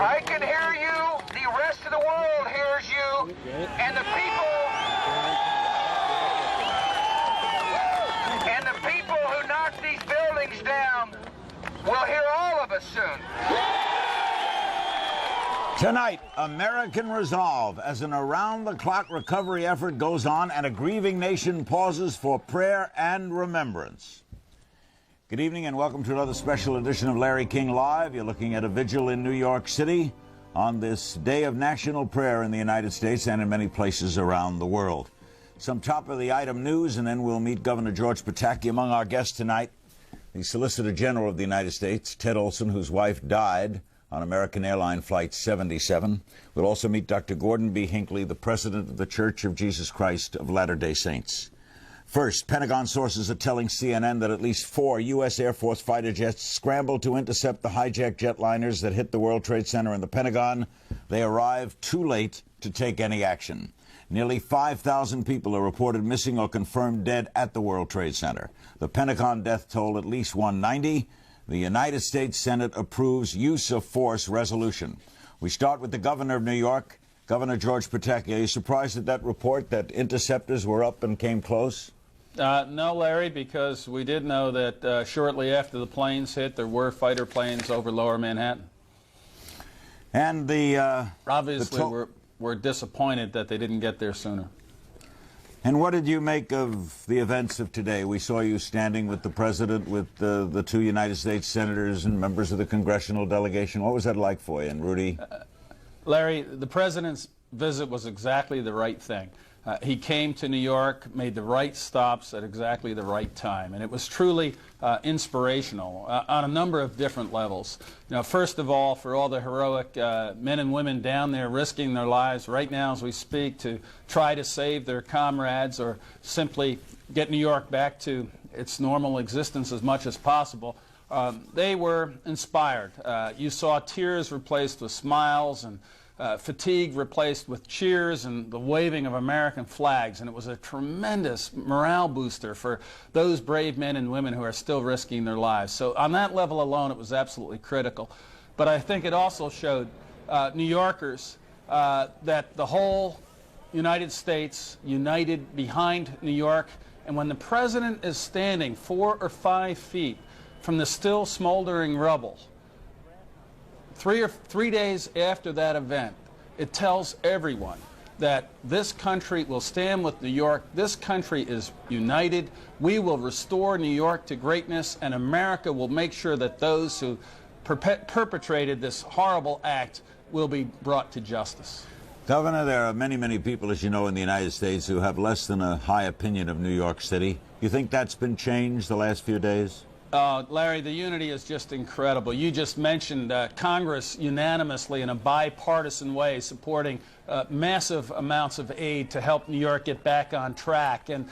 I can hear you. The rest of the world hears you. And the people who knock these buildings down will hear all of us soon. Tonight, American resolve as an around-the-clock recovery effort goes on and a grieving nation pauses for prayer and remembrance. Good evening and welcome to another special edition of Larry King Live. You're looking at a vigil in New York City on this day of national prayer in the United States and in many places around the world. Some top-of-the-item news, and then we'll meet Governor George Pataki. Among our guests tonight, the Solicitor General of the United States, Ted Olson, whose wife died on American Airline Flight 77. We'll also meet Dr. Gordon B. Hinckley, the president of the Church of Jesus Christ of Latter-day Saints. First, Pentagon sources are telling CNN that at least 4 U.S. Air Force fighter jets scrambled to intercept the hijacked jetliners that hit the World Trade Center in the Pentagon. They arrived too late to take any action. Nearly 5,000 people are reported missing or confirmed dead at the World Trade Center. The Pentagon death toll at least 190. The United States Senate approves use of force resolution. We start with the governor of New York, Governor George Pataki. Are you surprised at that report that interceptors were up and came close? No, Larry, because we did know that shortly after the planes hit, there were fighter planes over Lower Manhattan. And obviously we're disappointed that they didn't get there sooner. And what did you make of the events of today? We saw you standing with the president, with the 2 United States senators and members of the congressional delegation. What was that like for you? And Rudy? Larry, the president's visit was exactly the right thing. He came to New York, made the right stops at exactly the right time, and it was truly inspirational on a number of different levels. You know, first of all, for all the heroic men and women down there risking their lives right now as we speak to try to save their comrades or simply get New York back to its normal existence as much as possible. They were inspired. You saw tears replaced with smiles and fatigue replaced with cheers and the waving of American flags, and it was a tremendous morale booster for those brave men and women who are still risking their lives. So on that level alone, it was absolutely critical. But I think it also showed New Yorkers that the whole United States united behind New York, and when the president is standing 4 or 5 feet from the still smoldering rubble, 3 days after that event, it tells everyone that this country will stand with New York. This country is united. We will restore New York to greatness, and America will make sure that those who perpetrated this horrible act will be brought to justice. Governor, there are many, many people, as you know, in the United States who have less than a high opinion of New York City. You think that's been changed the last few days? Larry, the unity is just incredible. You just mentioned Congress unanimously in a bipartisan way supporting massive amounts of aid to help New York get back on track. And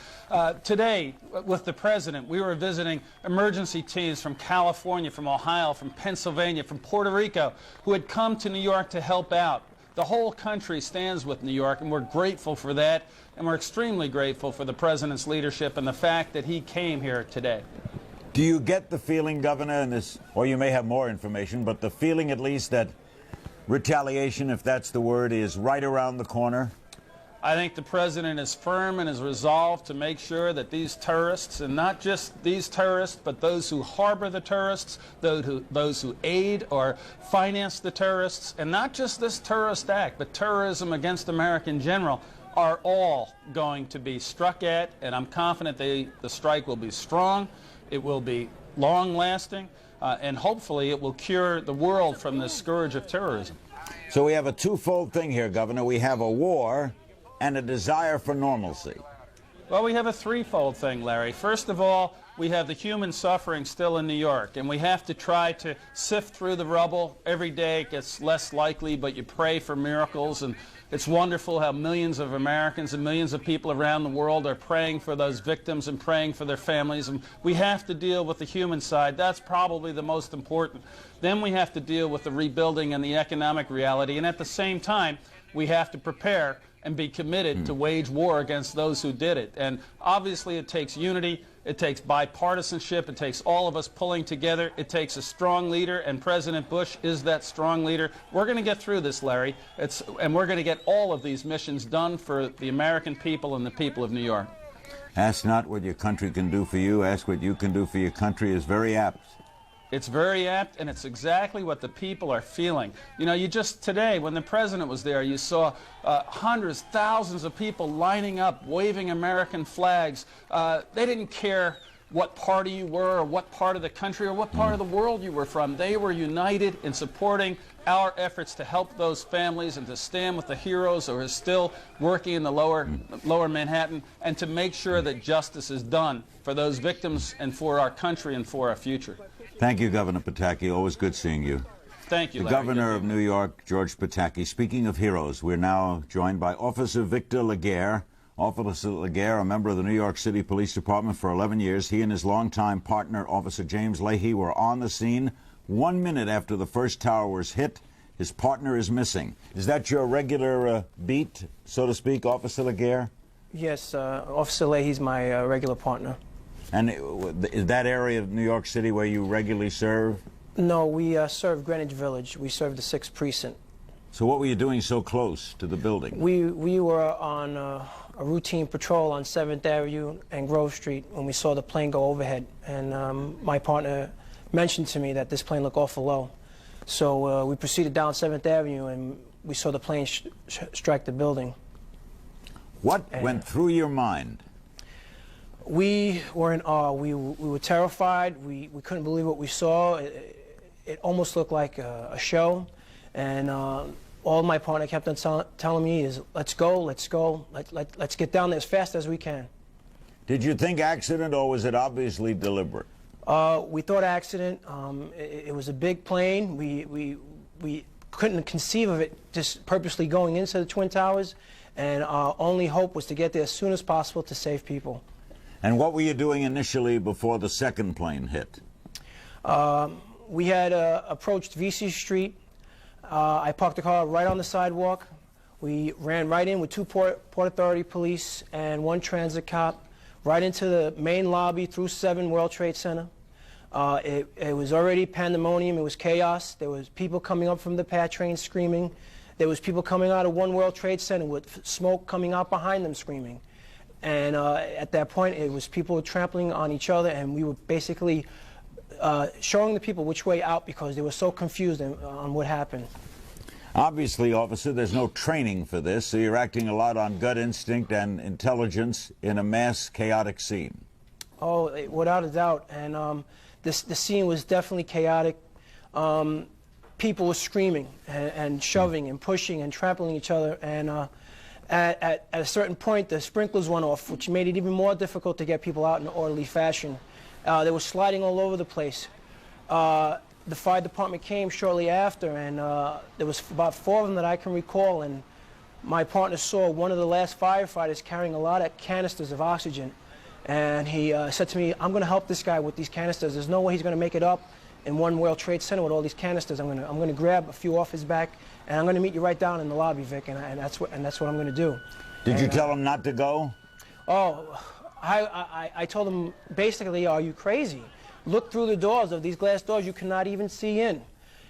today, with the president, we were visiting emergency teams from California, from Ohio, from Pennsylvania, from Puerto Rico, who had come to New York to help out. The whole country stands with New York, and we're grateful for that, and we're extremely grateful for the president's leadership and the fact that he came here today. Do you get the feeling, Governor, and this, or you may have more information, but the feeling at least that retaliation, if that's the word, is right around the corner? I think the president is firm and is resolved to make sure that these terrorists, and not just these terrorists, but those who harbor the terrorists, those who aid or finance the terrorists, and not just this terrorist act, but terrorism against America in general, are all going to be struck at, and I'm confident the strike will be strong. It will be long-lasting, and hopefully it will cure the world from this scourge of terrorism. So we have a twofold thing here, Governor. We have a war and a desire for normalcy. Well, we have a threefold thing, Larry. First of all, we have the human suffering still in New York, and we have to try to sift through the rubble. Every day it gets less likely, but you pray for miracles, and it's wonderful how millions of Americans and millions of people around the world are praying for those victims and praying for their families, and we have to deal with the human side. That's probably the most important. Then we have to deal with the rebuilding and the economic reality, and at the same time, we have to prepare and be committed to wage war against those who did it. And obviously it takes unity, It takes bipartisanship. It takes all of us pulling together. It takes a strong leader, and President Bush is that strong leader. We're going to get through this, Larry, and we're going to get all of these missions done for the American people and the people of New York. Ask not what your country can do for you, ask what you can do for your country is very apt. It's very apt, and it's exactly what the people are feeling. You know, you just today, when the president was there, you saw hundreds, thousands of people lining up, waving American flags. They didn't care what party you were, or what part of the country, or what part of the world you were from. They were united in supporting our efforts to help those families and to stand with the heroes who are still working in the lower Manhattan, and to make sure that justice is done for those victims and for our country and for our future. Thank you, Governor Pataki. Always good seeing you. Thank you, The Larry. Governor of New York, George Pataki. Speaking of heroes, we're now joined by Officer Victor Laguerre. Officer Laguerre, a member of the New York City Police Department for 11 years. He and his longtime partner, Officer James Leahy, were on the scene 1 minute after the first tower was hit. His partner is missing. Is that your regular beat, so to speak, Officer Laguerre? Yes, Officer Leahy's my regular partner. And is that area of New York City where you regularly serve? No, we serve Greenwich Village. We serve the 6th Precinct. So what were you doing so close to the building? We were on a routine patrol on 7th Avenue and Grove Street when we saw the plane go overhead. And my partner mentioned to me that this plane looked awful low. So we proceeded down 7th Avenue and we saw the plane strike the building. What went through your mind? We were in awe. We were terrified. We couldn't believe what we saw. It almost looked like a show. And all my partner kept on telling me is, let's go, let's go, let's get down there as fast as we can. Did you think accident, or was it obviously deliberate? We thought accident. It was a big plane. We couldn't conceive of it just purposely going into the Twin Towers. And our only hope was to get there as soon as possible to save people. And what were you doing initially before the second plane hit? We had approached VC Street. I parked the car right on the sidewalk. We ran right in with 2 Port Authority police and 1 transit cop, right into the main lobby through 7 World Trade Center. It was already pandemonium. It was chaos. There was people coming up from the PATH train screaming. There was people coming out of 1 World Trade Center with smoke coming out behind them screaming. And at that point, it was people trampling on each other, and we were basically showing the people which way out because they were so confused on what happened. Obviously, officer, there's no training for this, so you're acting a lot on gut instinct and intelligence in a mass, chaotic scene. Oh, without a doubt. And the scene was definitely chaotic. People were screaming and shoving and pushing and trampling each other. And at a certain point, the sprinklers went off, which made it even more difficult to get people out in an orderly fashion. They were sliding all over the place. The fire department came shortly after, and there was about 4 of them that I can recall, and my partner saw one of the last firefighters carrying a lot of canisters of oxygen, and he said to me, I'm going to help this guy with these canisters. There's no way he's going to make it up in 1 World Trade Center with all these canisters. I'm going to grab a few off his back, and I'm going to meet you right down in the lobby, Vic, and that's what I'm going to do. Did you tell him not to go? Oh, I told him, basically, are you crazy? Look through the doors of these glass doors you cannot even see in.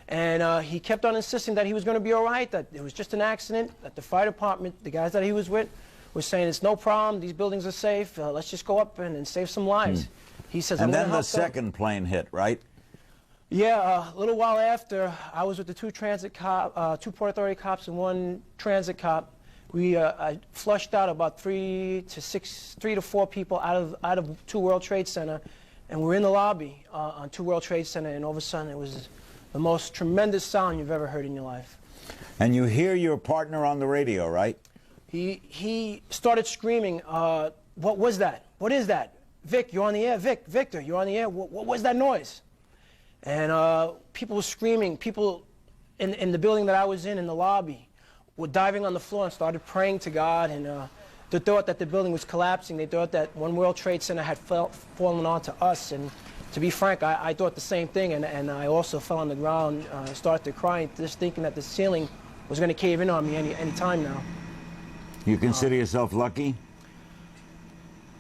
And he kept on insisting that he was going to be all right, that it was just an accident, that the fire department, the guys that he was with, were saying it's no problem, these buildings are safe, let's just go up and save some lives. He says, and then the second plane hit, right? Yeah, a little while after, I was with the 2 Port Authority cops and 1 transit cop. I flushed out about 3 to 4 people out of 2 World Trade Center, and we're in the lobby on 2 World Trade Center, and all of a sudden it was the most tremendous sound you've ever heard in your life. And you hear your partner on the radio, right? He started screaming, what was that? What is that? Vic, you're on the air. Victor, you're on the air. What was that noise? And people were screaming. People in the building that I was in the lobby, were diving on the floor and started praying to God. And they thought that the building was collapsing. They thought that 1 World Trade Center had fallen onto us. And to be frank, I thought the same thing. And I also fell on the ground, started to cry, just thinking that the ceiling was going to cave in on me any time now. You consider yourself lucky?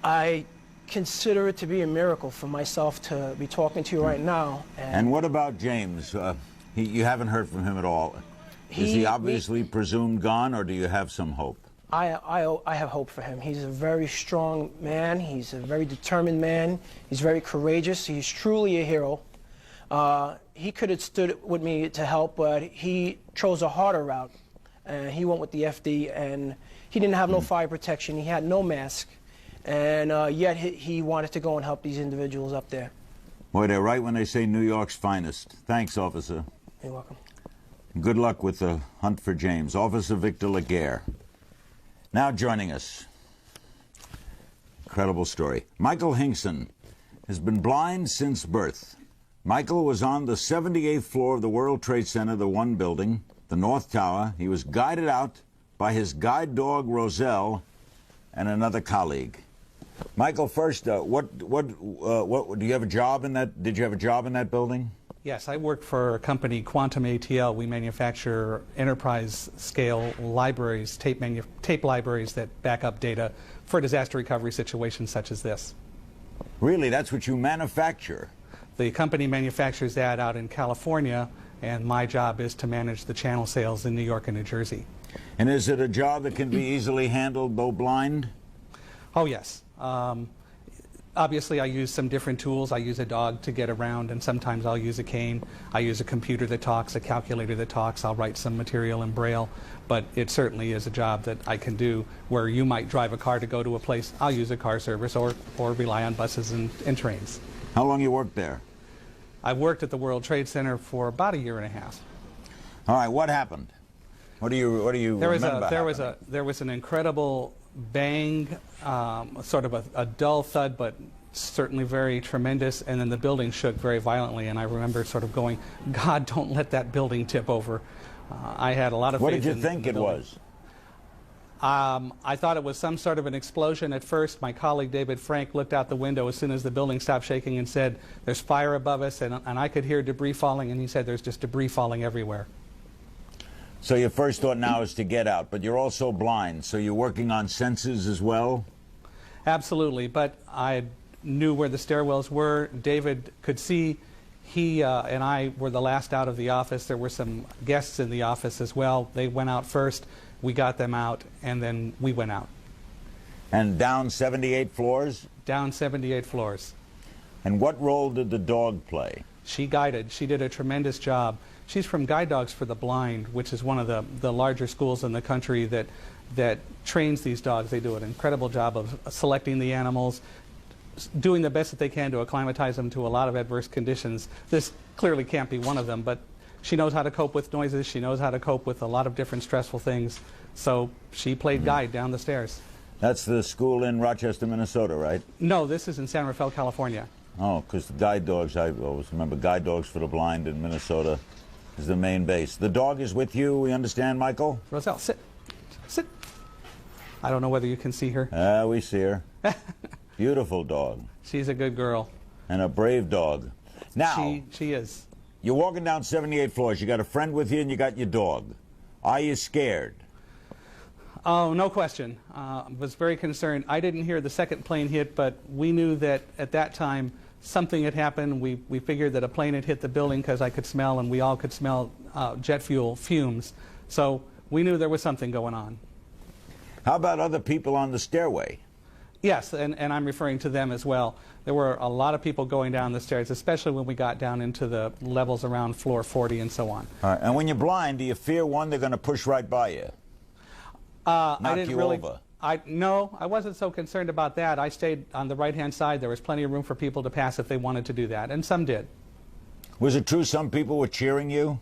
I consider it to be a miracle for myself to be talking to you right now. And what about James? You haven't heard from him at all. Is he obviously presumed gone, or do you have some hope? I have hope for him. He's a very strong man. He's a very determined man. He's very courageous. He's truly a hero. He could have stood with me to help, but he chose a harder route. He went with the FD, and he didn't have no fire protection. He had no mask, and yet he wanted to go and help these individuals up there. Boy, they're right when they say New York's finest. Thanks, officer. You're welcome. Good luck with the hunt for James. Officer Victor Laguerre. Now joining us. Incredible story. Michael Hinkson has been blind since birth. Michael was on the 78th floor of the World Trade Center, the one building, the North Tower. He was guided out by his guide dog, Roselle, and another colleague. Michael, first, do you have a job in that? Did you have a job in that building? Yes, I work for a company, Quantum ATL. We manufacture enterprise-scale libraries, tape libraries that back up data for disaster recovery situations such as this. Really? That's what you manufacture? The company manufactures that out in California, and my job is to manage the channel sales in New York and New Jersey. And is it a job that can be easily handled, though blind? Oh, yes. Obviously, I use some different tools. I use a dog to get around, and sometimes I'll use a cane. I use a computer that talks, a calculator that talks. I'll write some material in Braille. But it certainly is a job that I can do where you might drive a car to go to a place. I'll use a car service or rely on buses and trains. How long you worked there? I worked at the World Trade Center for about 1.5 years. All right, what happened? What do you remember? There was an incredible bang, sort of a dull thud, but certainly very tremendous, and then the building shook very violently, and I remember sort of going, God, don't let that building tip over. I had a lot of faith in What did you think it was? I thought it was some sort of an explosion at first. My colleague David Frank looked out the window as soon as the building stopped shaking and said, there's fire above us, and I could hear debris falling, and he said there's just debris falling everywhere. So your first thought now is to get out, but you're also blind, so you're working on senses as well? Absolutely, but I knew where the stairwells were. David could see. He and I were the last out of the office. There were some guests in the office as well. They went out first. We got them out, and then we went out. And down 78 floors? Down 78 floors. And what role did the dog play? She guided. She did a tremendous job. She's from Guide Dogs for the Blind, which is one of the larger schools in the country that trains these dogs. They do an incredible job of selecting the animals, doing the best that they can to acclimatize them to a lot of adverse conditions. This clearly can't be one of them, but she knows how to cope with noises. She knows how to cope with a lot of different stressful things. So she played guide down the stairs. That's the school in Rochester, Minnesota, right? No, this is in San Rafael, California. Oh, because the Guide Dogs, I always remember Guide Dogs for the Blind in Minnesota is the main base. The dog is with you, we understand, Michael? Roselle, sit. Sit. I don't know whether you can see her. We see her. Beautiful dog. She's a good girl. And a brave dog. Now, she is. You're walking down 78 floors. You got a friend with you and you got your dog. Are you scared? Oh, no question. Was very concerned. I didn't hear the second plane hit, but we knew that at that time something had happened. We figured that a plane had hit the building because I could smell, and we all could smell jet fuel fumes. So we knew there was something going on. How about other people on the stairway? Yes, and I'm referring to them as well. There were a lot of people going down the stairs, especially when we got down into the levels around floor 40 and so on. All right. And when you're blind, do you fear, one, they're going to push right by you? I didn't really, over? No, I wasn't so concerned about that. I stayed on the right-hand side. There was plenty of room for people to pass if they wanted to do that, and some did. Was it true some people were cheering you?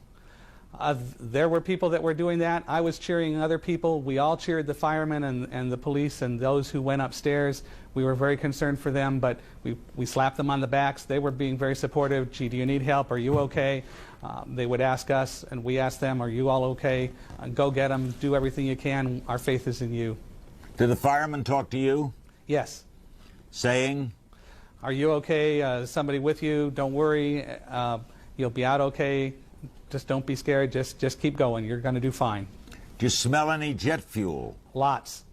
There were people that were doing that. I was cheering other people. We all cheered the firemen and the police and those who went upstairs. We were very concerned for them, but we slapped them on the backs. They were being very supportive. Gee, do you need help? Are you okay? They would ask us, and we asked them, are you all okay? Go get them. Do everything you can. Our faith is in you. Did the firemen talk to you? Yes. Saying? Are you okay? Somebody with you? Don't worry. You'll be out okay. Just don't be scared. Just keep going. You're going to do fine. Do you smell any jet fuel? Lots.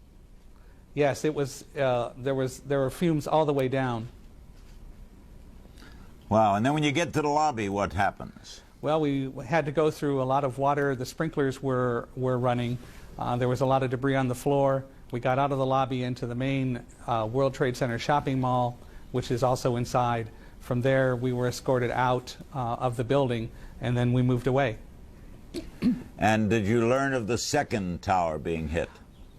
Yes, it was. There were fumes all the way down. Wow, and then when you get to the lobby, what happens? Well, we had to go through a lot of water. The sprinklers were running. There was a lot of debris on the floor. We got out of the lobby into the main World Trade Center shopping mall, which is also inside. From there, we were escorted out of the building, and then we moved away. And did you learn of the second tower being hit?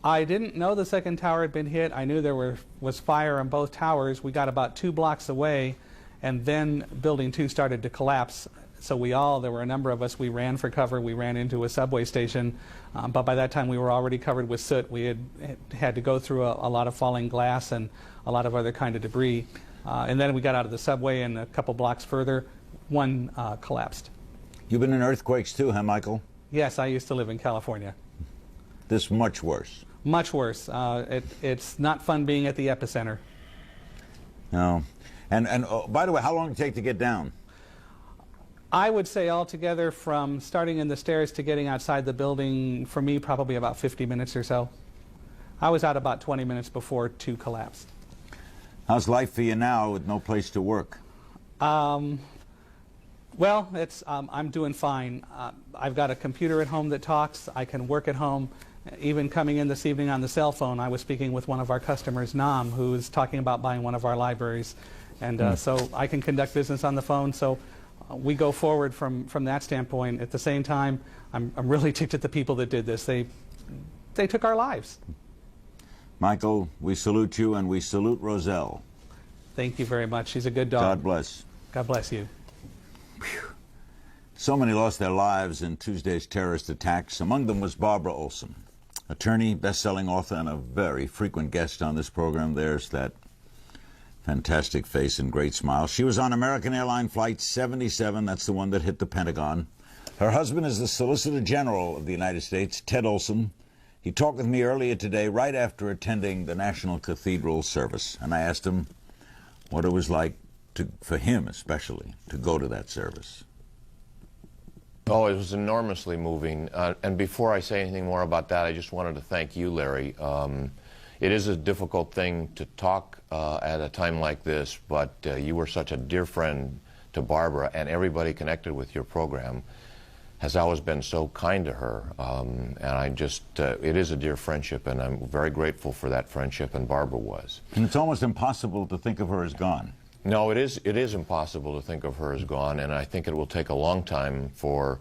I didn't know the second tower had been hit. I knew there was fire on both towers. We got about 2 blocks away, and then Building 2 started to collapse. So there were a number of us, we ran for cover. We ran into a subway station, but by that time we were already covered with soot. We had to go through a lot of falling glass and a lot of other kind of debris. And then we got out of the subway, and a couple blocks further, one collapsed. You've been in earthquakes too, huh, Michael? Yes, I used to live in California. This much worse? Much worse. It's not fun being at the epicenter. No. And by the way, how long did it take to get down? I would say altogether, from starting in the stairs to getting outside the building, for me, probably about 50 minutes or so. I was out about 20 minutes before 2 collapsed. How's life for you now with no place to work? Well, I'm doing fine. I've got a computer at home that talks. I can work at home. Even coming in this evening on the cell phone, I was speaking with one of our customers, Nam, who's talking about buying one of our libraries. And so I can conduct business on the phone. So we go forward from that standpoint. At the same time, I'm really ticked at the people that did this. They took our lives. Michael, we salute you, and we salute Roselle. Thank you very much. She's a good dog. God bless. God bless you. So many lost their lives in Tuesday's terrorist attacks. Among them was Barbara Olson, attorney, best-selling author, and a very frequent guest on this program. There's that fantastic face and great smile. She was on American Airlines Flight 77. That's the one that hit the Pentagon. Her husband is the Solicitor General of the United States, Ted Olson. He talked with me earlier today, right after attending the National Cathedral service, and I asked him what it was like for him especially, to go to that service. Oh, it was enormously moving. And before I say anything more about that, I just wanted to thank you, Larry. It is a difficult thing to talk at a time like this, but you were such a dear friend to Barbara, and everybody connected with your program has always been so kind to her. And I just, it is a dear friendship, and I'm very grateful for that friendship, and Barbara was. And it's almost impossible to think of her as gone. No, it is impossible to think of her as gone, and I think it will take a long time for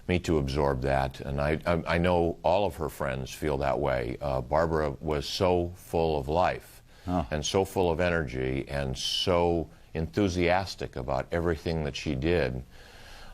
me to absorb that. And I know all of her friends feel that way. Barbara was so full of life and so full of energy and so enthusiastic about everything that she did.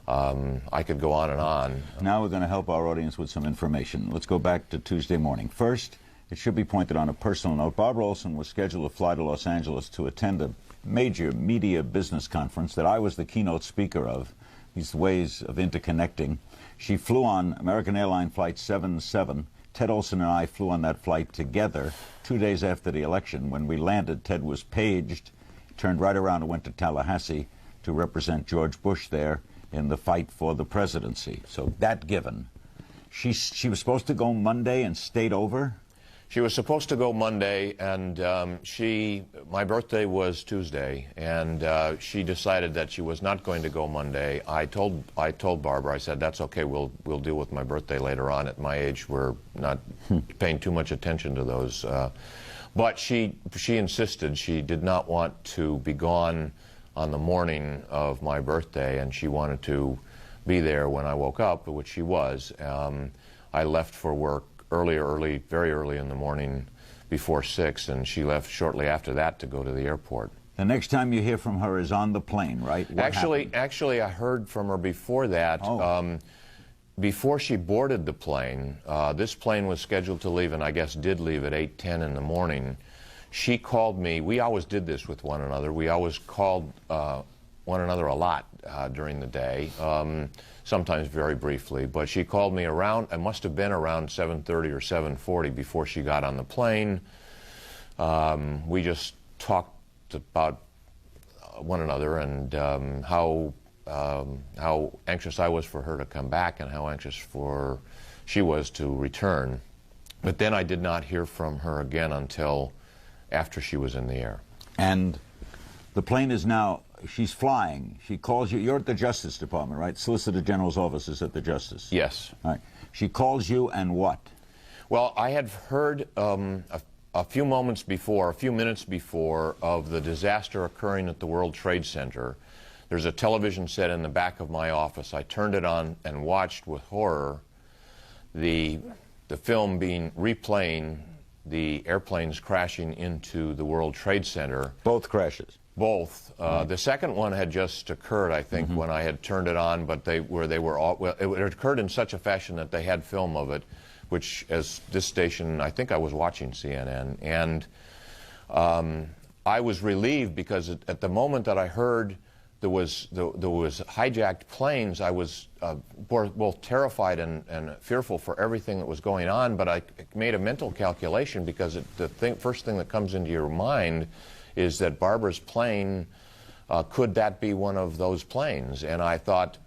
I could go on and on. Now we're going to help our audience with some information. Let's go back to Tuesday morning. First, it should be pointed on a personal note, Barbara Olson was scheduled to fly to Los Angeles to attend a major media business conference that I was the keynote speaker of, these ways of interconnecting. She flew on American Airlines Flight 77. Ted Olson and I flew on that flight together 2 days after the election. When we landed, Ted was paged, turned right around and went to Tallahassee to represent George Bush there in the fight for the presidency. So that given. She was supposed to go Monday and stayed over? She was supposed to go Monday, and my birthday was Tuesday, and she decided that she was not going to go Monday. I told Barbara, I said, that's okay, we'll deal with my birthday later on. At my age, we're not paying too much attention to those. But she insisted. She did not want to be gone on the morning of my birthday, and she wanted to be there when I woke up, which she was. I left for work very early in the morning, before 6, and she left shortly after that to go to the airport. The next time you hear from her is on the plane, right? Actually, I heard from her before that. Oh. Before she boarded the plane, this plane was scheduled to leave, and I guess did leave at 8:10 in the morning. She called me. We always did this with one another. We always called one another a lot during the day. Sometimes very briefly, but she called me around, it must have been around 7:30 or 7:40 before she got on the plane. We just talked about one another and how anxious I was for her to come back and how anxious she was to return. But then I did not hear from her again until after she was in the air. And the plane is now, she's flying. She calls you. You're at the Justice Department, right? Solicitor General's office is at the Justice. Yes. All right. She calls you, and what? Well, I had heard a few minutes before of the disaster occurring at the World Trade Center. There's a television set in the back of my office. I turned it on and watched with horror the film being replaying the airplanes crashing into the World Trade Center. Both crashes. Both. The second one had just occurred, I think, when I had turned it on, but they were all, well, it occurred in such a fashion that they had film of it, which, as this station, I think I was watching CNN, and I was relieved because at the moment that I heard there was hijacked planes, I was both terrified and fearful for everything that was going on, but I made a mental calculation because first thing that comes into your mind is that Barbara's plane, could that be one of those planes? And I thought,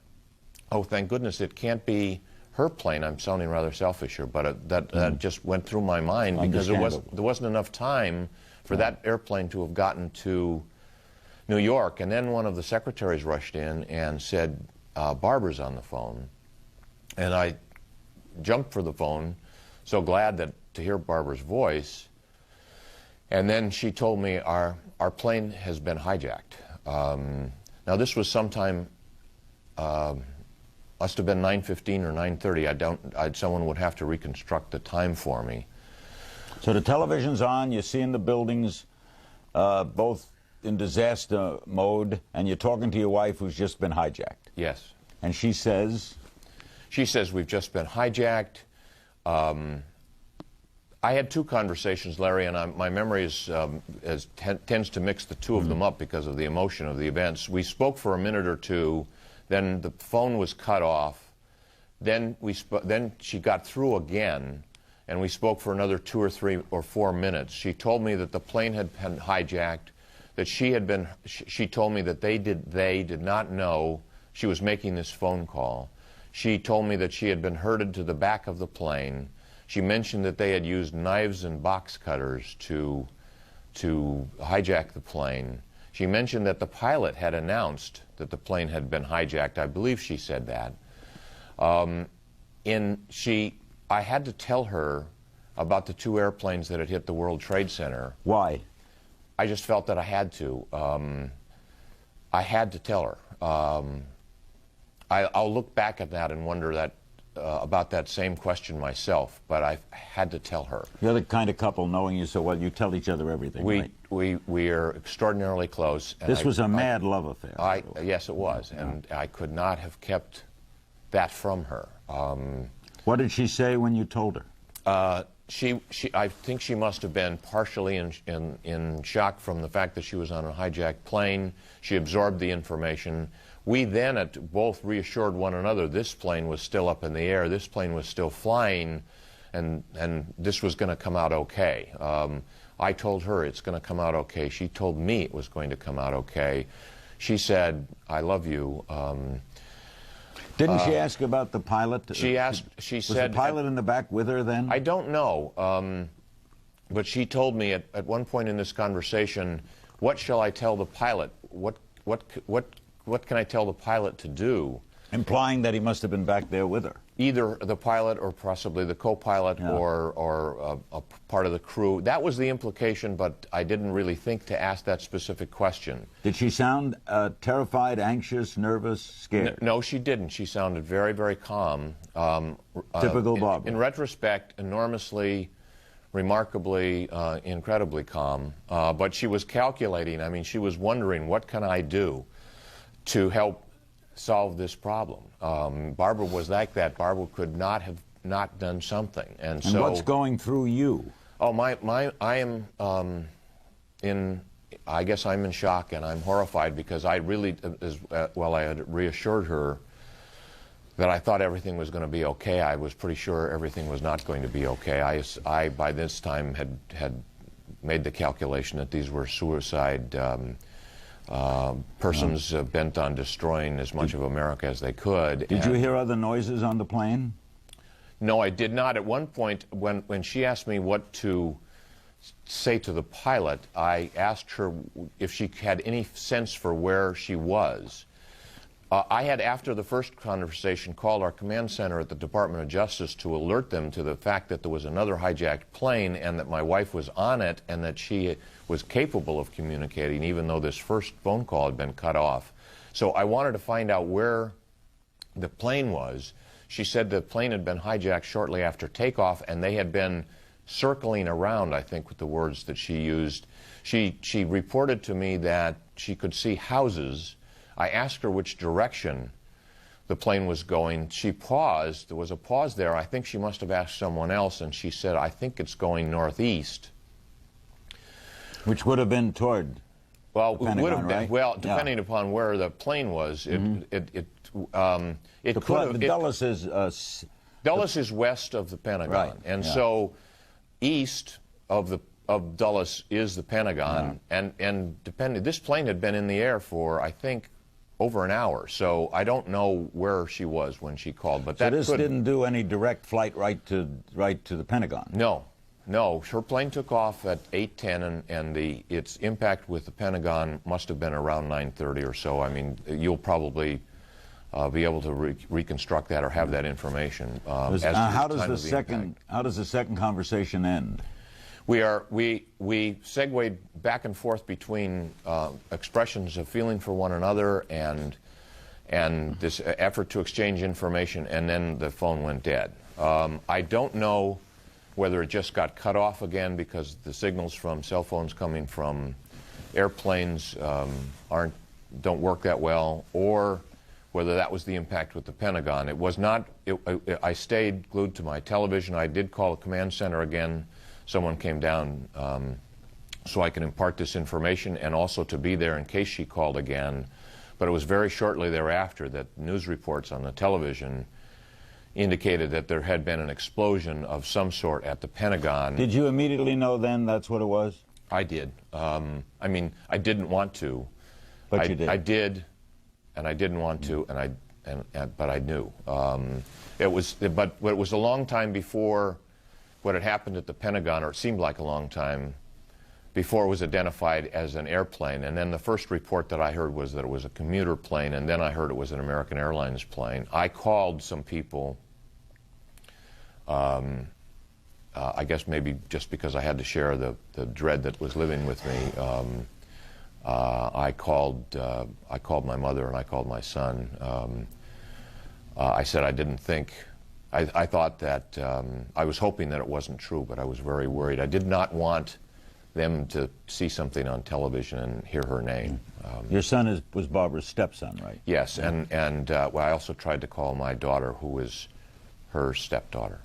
oh, thank goodness it can't be her plane. I'm sounding rather selfish here, but that just went through my mind because there wasn't enough time for that airplane to have gotten to New York. And then one of the secretaries rushed in and said, Barbara's on the phone. And I jumped for the phone, so glad to hear Barbara's voice. And then she told me our plane has been hijacked. Now this was sometime, must have been 9:15 or 9:30. Someone would have to reconstruct the time for me. So the television's on, you're seeing the buildings both in disaster mode, and you're talking to your wife who's just been hijacked. Yes. And she says? She says, we've just been hijacked. I had two conversations, Larry, and my memory tends to mix the two of them up because of the emotion of the events. We spoke for a minute or two, then the phone was cut off, then she got through again, and we spoke for another 2 or 3 or 4 minutes. She told me that the plane had been hijacked, that she told me that they did not know she was making this phone call. She told me that she had been herded to the back of the plane. She mentioned that they had used knives and box cutters to hijack the plane. She mentioned that the pilot had announced that the plane had been hijacked. I believe she said that. I had to tell her about the 2 airplanes that had hit the World Trade Center. Why? I just felt that I had to. I had to tell her. I'll look back at that and wonder about that same question myself, but I had to tell her. You're the kind of couple, knowing you so well, you tell each other everything, right? We are extraordinarily close. And this was a mad love affair. Yes, it was, and I could not have kept that from her. What did she say when you told her? I think she must have been partially in shock from the fact that she was on a hijacked plane. She absorbed the information. We then both reassured one another this plane was still up in the air, this plane was still flying, and this was going to come out okay. I told her it's going to come out okay. She told me it was going to come out okay. She said, I love you. Didn't she ask about the pilot? She said... Was the pilot in the back with her then? I don't know. But she told me at one point in this conversation, what shall I tell the pilot? What can I tell the pilot to do? Implying that he must have been back there with her. Either the pilot or possibly the co-pilot, yeah, or a part of the crew. That was the implication, but I didn't really think to ask that specific question. Did she sound terrified, anxious, nervous, scared? No, she didn't. She sounded very, very calm. Typical Barbara. In retrospect, enormously, remarkably, incredibly calm. But she was calculating. I mean, she was wondering, what can I do to help solve this problem? Barbara was like that. Barbara could not have not done something. And so what's going through you? Oh, I am I guess I'm in shock and I'm horrified because I really, I had reassured her that I thought everything was going to be okay. I was pretty sure everything was not going to be okay. I by this time had made the calculation that these were suicide persons bent on destroying as much of America as they could. Did you hear other noises on the plane? No, I did not. At one point, when she asked me what to say to the pilot, I asked her if she had any sense for where she was. I had, after the first conversation, called our command center at the Department of Justice to alert them to the fact that there was another hijacked plane and that my wife was on it and that she was capable of communicating, even though this first phone call had been cut off. So I wanted to find out where the plane was. She said the plane had been hijacked shortly after takeoff, and they had been circling around, I think, with the words that she used. She reported to me that she could see houses. I asked her which direction the plane was going. She paused. There was a pause there. I think she must have asked someone else, and she said, I think it's going northeast. Which would have been toward Well, Pentagon, it would have been. right? Well, depending Yeah. upon where the plane was, it the could have. Dulles is Dulles is west of the Pentagon, Right, and yeah. so east of Dulles is the Pentagon, and depending, this plane had been in the air for, I think, over an hour, so I don't know where she was when she called, but So that this could didn't do any direct flight right to the Pentagon. No, her plane took off at 8:10, and its impact with the Pentagon must have been around 9:30 or so. I mean, you'll probably be able to reconstruct that or have that information. As to How the does time the of the second impact. how does the second conversation end? We segued back and forth between expressions of feeling for one another and this effort to exchange information, and then the phone went dead. I don't know whether it just got cut off again because the signals from cell phones coming from airplanes don't work that well, or whether that was the impact with the Pentagon. It was not. I stayed glued to my television. I did call the command center again. Someone came down so I could impart this information and also to be there in case she called again. But it was very shortly thereafter that news reports on the television indicated that there had been an explosion of some sort at the Pentagon. Did you immediately know then that's what it was? I did. I mean, I didn't want to. But you did. I did, and I didn't want to, but I knew. But it was a long time before what had happened at the Pentagon, or it seemed like a long time before it was identified as an airplane. And then the first report that I heard was that it was a commuter plane, and then I heard it was an American Airlines plane. I called some people, I guess maybe just because I had to share the dread that was living with me. I called my mother and I called my son. I said I didn't think, I thought that, I was hoping that it wasn't true, but I was very worried. I did not want them to see something on television and hear her name. Your son was Barbara's stepson, right? Yes, and well, I also tried to call my daughter, who was her stepdaughter.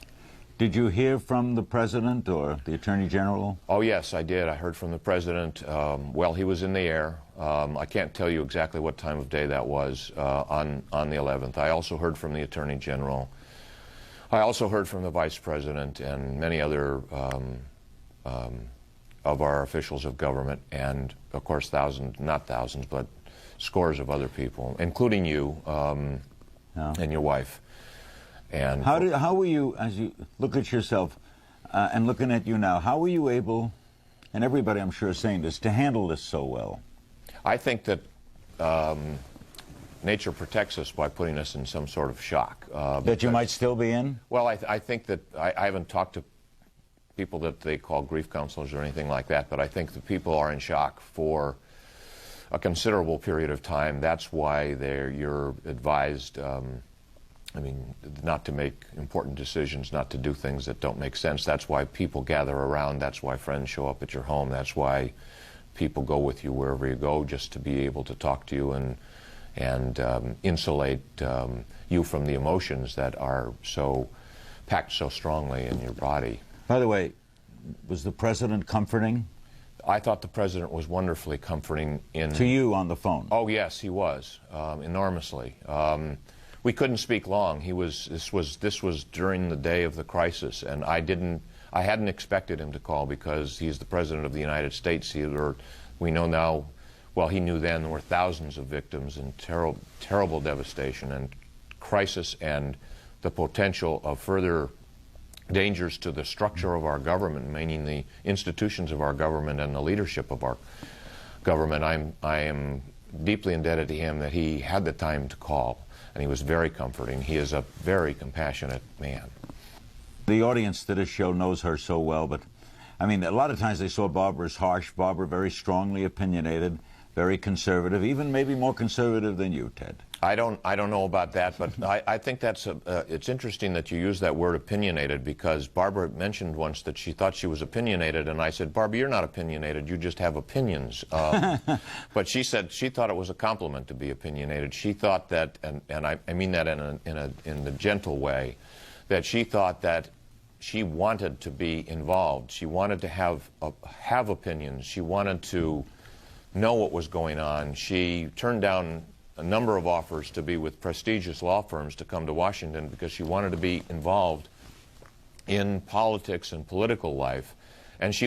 Did you hear from the president or the attorney general? Oh, yes, I did. I heard from the president. Well, he was in the air. I can't tell you exactly what time of day that was on the 11th. I also heard from the attorney general. I also heard from the vice president and many other of our officials of government, and of course not thousands, but scores of other people, including you and your wife. And how were you, as you look at yourself and looking at you now, how were you able, and everybody I'm sure is saying this, to handle this so well? I think that nature protects us by putting us in some sort of shock. That you might still be in? Well, I think that I haven't talked to people that they call grief counselors or anything like that, but I think that people are in shock for a considerable period of time. That's why you're advised, I mean, not to make important decisions, not to do things that don't make sense. That's why people gather around. That's why friends show up at your home. That's why people go with you wherever you go, just to be able to talk to you and insulate you from the emotions that are so packed so strongly in your body. By the way, was the president comforting? I thought the president was wonderfully comforting To you on the phone? Oh, yes, he was, enormously. We couldn't speak long. This was during the day of the crisis, and I hadn't expected him to call because he's the president of the United States. We know now, well, he knew then there were thousands of victims and terrible devastation and crisis and the potential of further dangers to the structure of our government, meaning the institutions of our government and the leadership of our government, I am deeply indebted to him that he had the time to call, and he was very comforting. He is a very compassionate man. The audience to this show knows her so well, but I mean, a lot of times they saw Barbara as harsh. Barbara very strongly opinionated, very conservative, even maybe more conservative than you, Ted. I don't know about that, but I think that's it's interesting that you use that word opinionated, because Barbara mentioned once that she thought she was opinionated, and I said, Barbara, you're not opinionated, you just have opinions. But she said she thought it was a compliment to be opinionated. She thought that, and I mean that in the gentle way, that she thought that she wanted to be involved. She wanted to have opinions. She wanted to know what was going on. She turned down a number of offers to be with prestigious law firms to come to Washington because she wanted to be involved in politics and political life. And she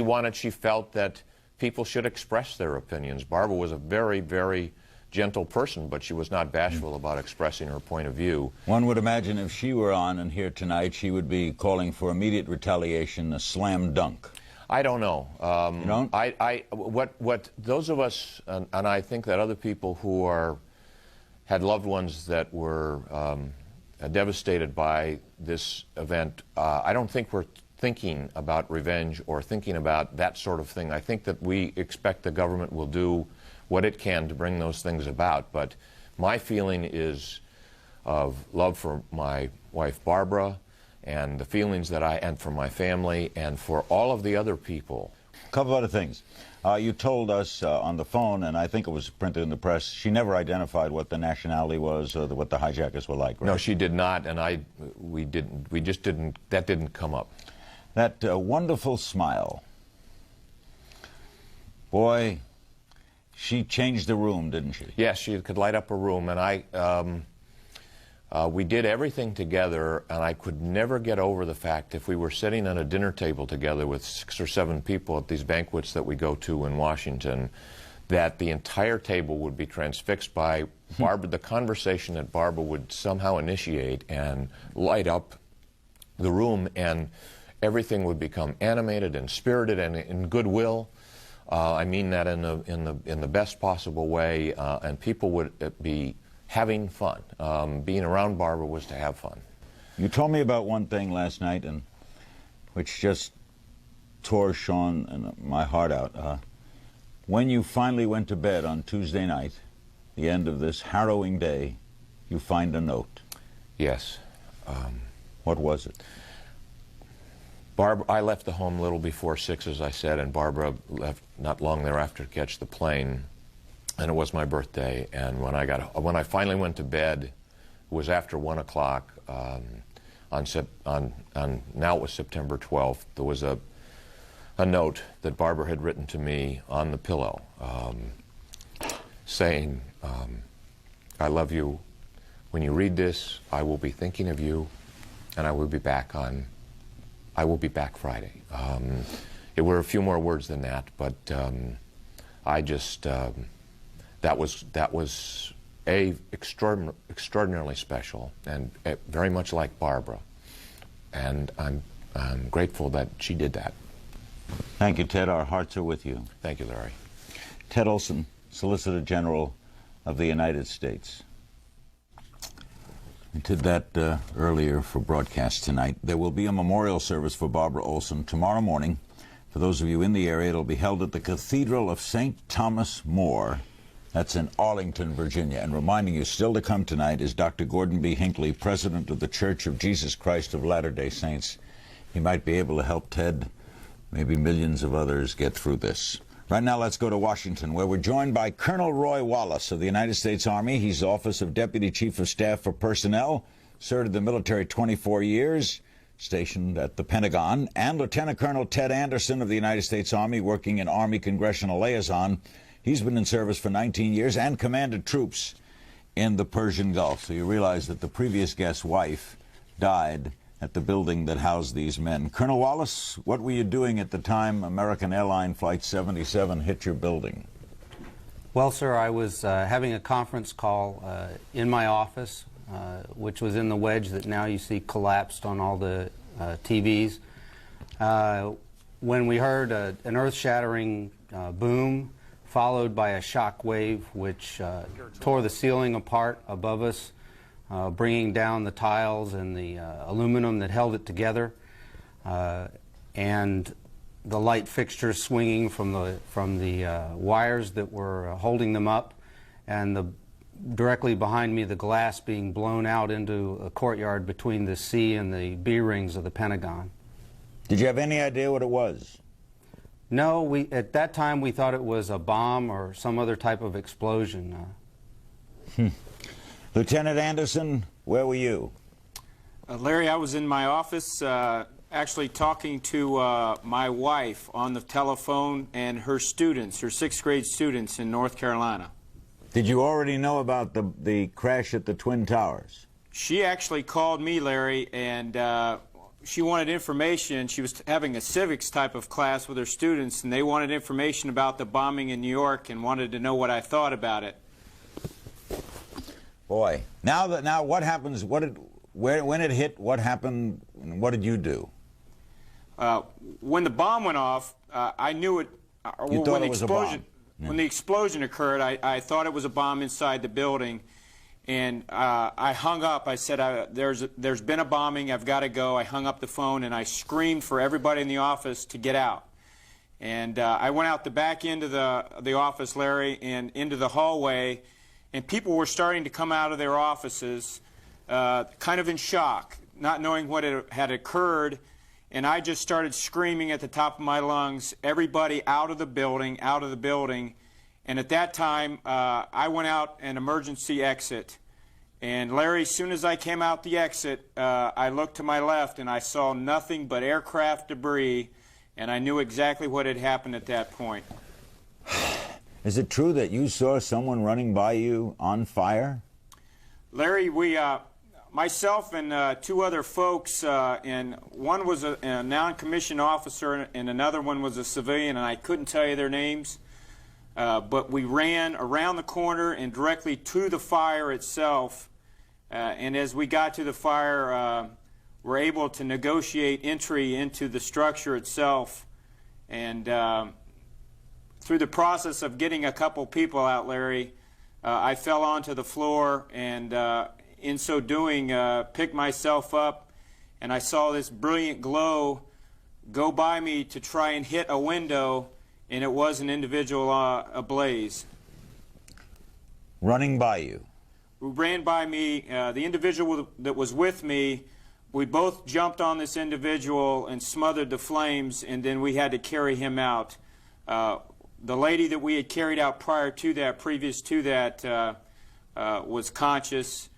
felt that people should express their opinions. Barbara was a very, very gentle person, but she was not bashful about expressing her point of view. One would imagine if she were on and here tonight, she would be calling for immediate retaliation, a slam dunk. I don't know. You don't? What those of us, and I think that other people who had loved ones that were devastated by this event, I don't think we're thinking about revenge or thinking about that sort of thing. I think that we expect the government will do what it can to bring those things about. But my feeling is of love for my wife Barbara, and the feelings that and for my family, and for all of the other people. A couple other things. You told us on the phone, and I think it was printed in the press, she never identified what the nationality was or what the hijackers were like, right? No, she did not, and that didn't come up. That wonderful smile. Boy, she changed the room, didn't she? Yes, she could light up a room, and we did everything together, and I could never get over the fact, if we were sitting at a dinner table together with 6 or 7 people at these banquets that we go to in Washington, that the entire table would be transfixed by Barbara, the conversation that Barbara would somehow initiate and light up the room, and everything would become animated and spirited and in goodwill. I mean that in the best possible way, and people would be having fun. Being around Barbara was to have fun. You told me about one thing last night, and which just tore Sean and my heart out. When you finally went to bed on Tuesday night, the end of this harrowing day, you find a note. Yes. What was it? I left the home a little before 6, as I said, and Barbara left not long thereafter to catch the plane. And it was my birthday, and when I finally went to bed, it was after 1 o'clock. Now it was September 12th. There was a note that Barbara had written to me on the pillow, saying, "I love you. When you read this, I will be thinking of you, and I will be back Friday." It were a few more words than that, but I just. That was extraordinarily special, and very much like Barbara, and I'm grateful that she did that. Thank you, Ted. Our hearts are with you. Thank you, Larry. Ted Olson, Solicitor General of the United States. We did that earlier for broadcast tonight. There will be a memorial service for Barbara Olson tomorrow morning. For those of you in the area, it'll be held at the Cathedral of St. Thomas More. That's in Arlington, Virginia. And reminding you, still to come tonight is Dr. Gordon B. Hinckley, president of the Church of Jesus Christ of Latter-day Saints. He might be able to help Ted, maybe millions of others, get through this. Right now, let's go to Washington, where we're joined by Colonel Roy Wallace of the United States Army. He's Office of Deputy Chief of Staff for Personnel, served in the military 24 years, stationed at the Pentagon, and Lieutenant Colonel Ted Anderson of the United States Army, working in Army Congressional Liaison. He's been in service for 19 years and commanded troops in the Persian Gulf. So you realize that the previous guest's wife died at the building that housed these men. Colonel Wallace, what were you doing at the time American Airline Flight 77 hit your building? Well, sir, I was having a conference call in my office, which was in the wedge that now you see collapsed on all the TVs. When we heard an earth-shattering boom, followed by a shock wave which tore the ceiling apart above us, bringing down the tiles and the aluminum that held it together, and the light fixtures swinging from the wires that were holding them up, and directly behind me the glass being blown out into a courtyard between the C and the B rings of the Pentagon. Did you have any idea what it was? No, at that time we thought it was a bomb or some other type of explosion. Lieutenant Anderson, where were you? Larry, I was in my office actually talking to my wife on the telephone and her students, her 6th grade students in North Carolina. Did you already know about the crash at the Twin Towers? She actually called me, Larry, and she wanted information. She was having a civics type of class with her students, and they wanted information about the bombing in New York and wanted to know what I thought about it. Boy, now what happens? When it hit? What happened? And what did you do? When the bomb went off, I knew it. You thought it was a bomb? When the explosion occurred, I thought it was a bomb inside the building. And I hung up. I said, there's been a bombing. I've got to go. I hung up the phone, and I screamed for everybody in the office to get out. And I went out the back end of the office, Larry, and into the hallway, and people were starting to come out of their offices kind of in shock, not knowing what had occurred. And I just started screaming at the top of my lungs, everybody out of the building, out of the building. And at that time, I went out an emergency exit. And Larry, as soon as I came out the exit, I looked to my left and I saw nothing but aircraft debris, and I knew exactly what had happened at that point. Is it true that you saw someone running by you on fire? Larry, myself and 2 other folks, and one was a non-commissioned officer and another one was a civilian, and I couldn't tell you their names. But we ran around the corner and directly to the fire itself. And as we got to the fire, we're able to negotiate entry into the structure itself. And through the process of getting a couple people out, Larry, I fell onto the floor and in so doing picked myself up. And I saw this brilliant glow go by me to try and hit a window. And it was an individual ablaze. Running by you? Who ran by me. The individual that was with me, we both jumped on this individual and smothered the flames, and then we had to carry him out. The lady that we had carried out previous to that, was conscious,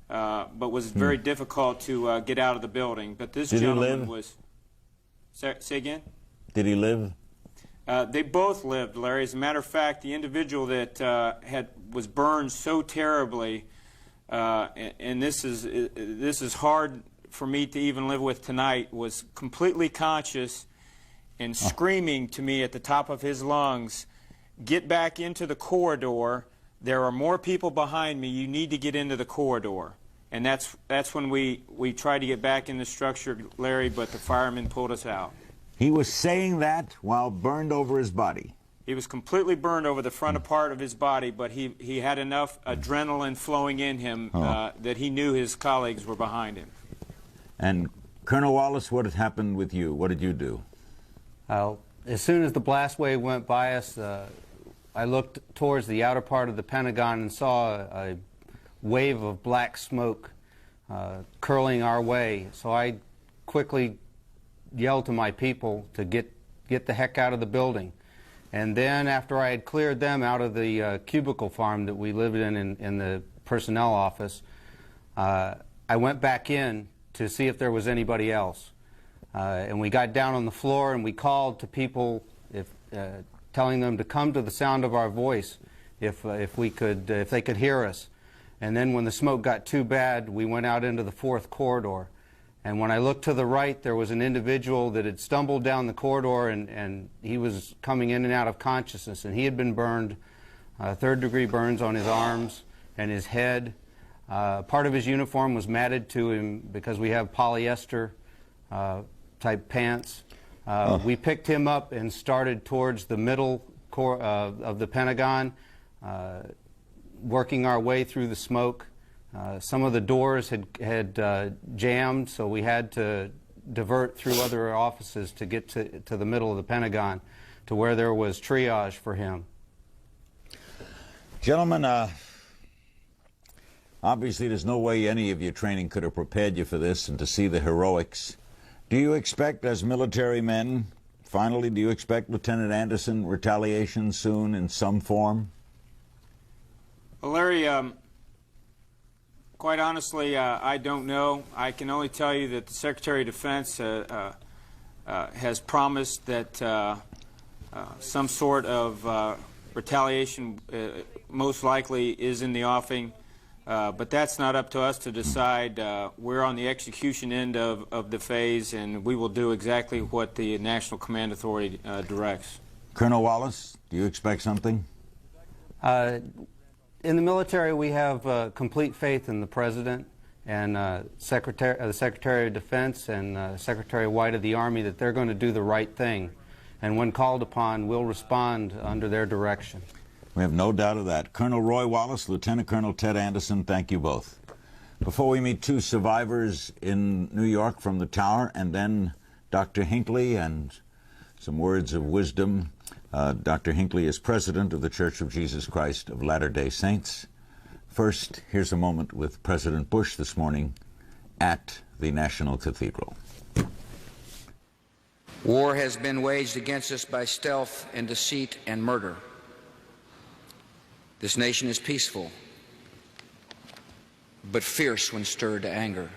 but was very difficult to get out of the building. But this gentleman was... Say again? Did he live? They both lived, Larry. As a matter of fact, the individual that was burned so terribly, and this is hard for me to even live with tonight, was completely conscious and screaming to me at the top of his lungs, "Get back into the corridor. There are more people behind me. You need to get into the corridor." And that's when we tried to get back in the structure, Larry, but the firemen pulled us out. He was saying that while burned over his body? He was completely burned over the front part of his body, but he had enough adrenaline flowing in him that he knew his colleagues were behind him. And Colonel Wallace, what had happened with you? What did you do? As soon as the blast wave went by us, I looked towards the outer part of the Pentagon and saw a wave of black smoke curling our way. So I quickly yelled to my people to get the heck out of the building. And then after I had cleared them out of the cubicle farm that we lived in the personnel office, I went back in to see if there was anybody else. And we got down on the floor and we called to people, telling them to come to the sound of our voice if they could hear us. And then when the smoke got too bad, we went out into the 4th corridor. And when I looked to the right, there was an individual that had stumbled down the corridor, and he was coming in and out of consciousness. And he had been burned, 3rd-degree burns on his arms and his head. Part of his uniform was matted to him because we have polyester type pants. We picked him up and started towards the middle core of the Pentagon, working our way through the smoke. Some of the doors had jammed, so we had to divert through other offices to get to the middle of the Pentagon, to where there was triage for him. Gentlemen, obviously there's no way any of your training could have prepared you for this and to see the heroics. Do you expect, as military men, finally, do you expect, Lieutenant Anderson, retaliation soon in some form? Well, Larry, quite honestly, I don't know. I can only tell you that the Secretary of Defense has promised that some sort of retaliation most likely is in the offing. But that's not up to us to decide. We're on the execution end of the phase, and we will do exactly what the National Command Authority directs. Colonel Wallace, do you expect something? In the military, we have complete faith in the President and the Secretary of Defense and Secretary White of the Army that they're going to do the right thing. And when called upon, we'll respond under their direction. We have no doubt of that. Colonel Roy Wallace, Lieutenant Colonel Ted Anderson, thank you both. Before we meet two survivors in New York from the tower, and then Dr. Hinckley and some words of wisdom. Dr. Hinckley is president of the Church of Jesus Christ of Latter-day Saints. First, here's a moment with President Bush this morning at the National Cathedral. War has been waged against us by stealth and deceit and murder. This nation is peaceful, but fierce when stirred to anger.